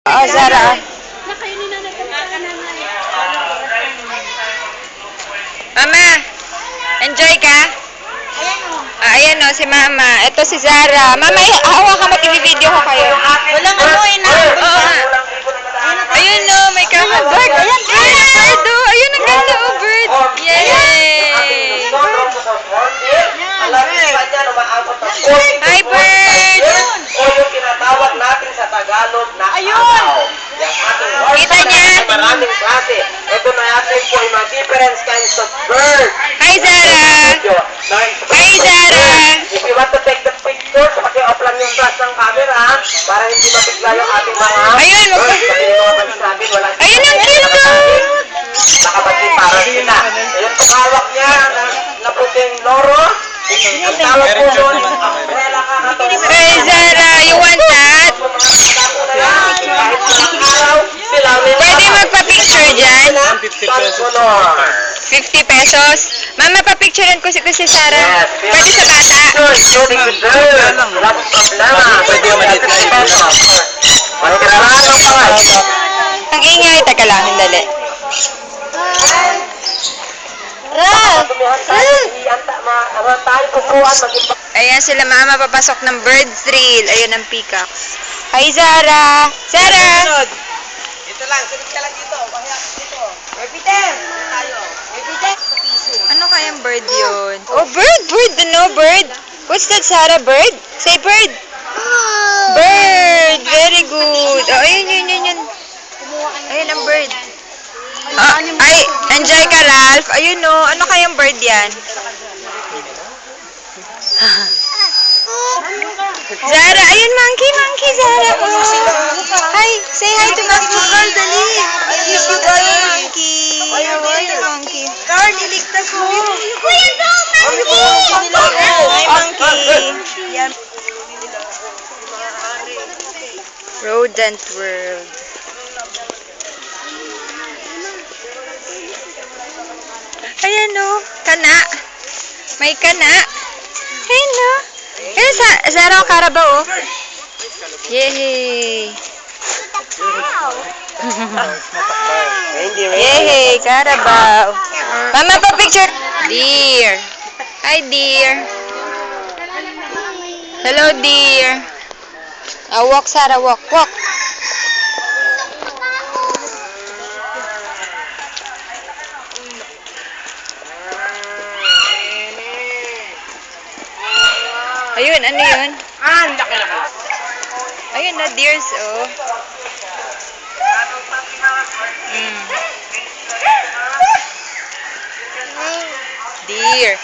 Oh, Zara. Mama, enjoy ka? Ayan o, si Mama. Ito si Zara. Mama, hawakan mo, TV-video ko kayo. Walang ano eh na. Oo nga. Ayun o, may camera. Bird, ayan. Bird o, ayun, ang ganda o, bird. Yay! Hi, bird! O yung tinatawag natin sa Tagalog na ayaw. Kita niya? Maraming klase. Ito na natin po yung mga different kinds of birds. Hi, Zara! Hi, Zara! If you want to take the picture, paki-off lang yung flash ng camera para hindi mabigla yung ating mga Ayun, birds. Kasi yung mga bansabi, wala Ayun, ang cute o! nakabati para sila. Ayun po hawak niya na puting loro. Ang tawag po doon, umbrella kakatulong. Hey, Zara, you want that? Pwede magpa-picture dyan? 50 pesos. Mama, pa-picturean ko si Sarah. Pwede sa bata. Pwede yung maliit na ito. Ang ingay. Teka lang, dali. Ayan sila, Mama, papasok ng bird thrill. Ayun ang peacocks. Hi, Zara. Zara! Dito lang, sunod ka lang dito. Dito. Peter! Tayo. Peter! Ano kayang bird yun? Oh, bird! Bird! Ano? Bird! What's that, Sarah? Bird? Say bird! Bird! Very good! Oh, ayun, yun, yun, yun. Ayun ang bird. Ah, ay, enjoy ka, Ralph. Ayun, no. Ano kayang bird yan? Zara! Ayun, monkey! Monkey, Zara! Oh. Hi! Say hi to monkey! Carl, dali! Kiss you, monkey! How are you, monkey? Carl, niligtas mo. Hi, monkey! Rodent World. Ayan o, kana. May kana. Ayan o. Ayan, Zara o Carabao o. Yay! Yay, Carabao. Mama, pa-picture. Deer. Hi, deer. Hello, deer. Walk, Sarah, walk, walk. Ayun, ano yun? Laki. Ayun na, deers, oh. Deer.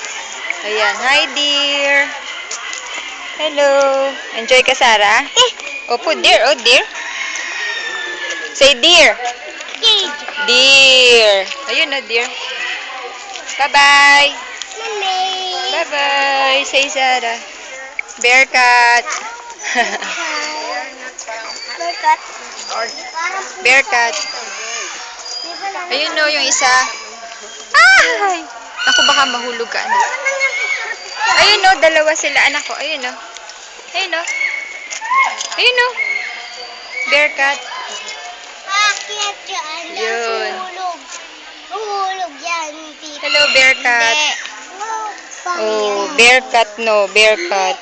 Ayan, hi, deer. Hello. Enjoy ka, Sarah? Opo, deer, oh, deer. Say deer. Deer. Ayun na, deer. Bye-bye. Bye-bye. Say Sarah. Bear cat. Bear cat. Ayun no, yung isa. Ay! Ako baka mahulog ka, anak. Ayun no, dalawa sila, anak ko. Ayun no. Ayun no. Ayun no. Bear cat. Yun. Hulog yan. Hello, bear cat. Oh, bear cat no, bear cat.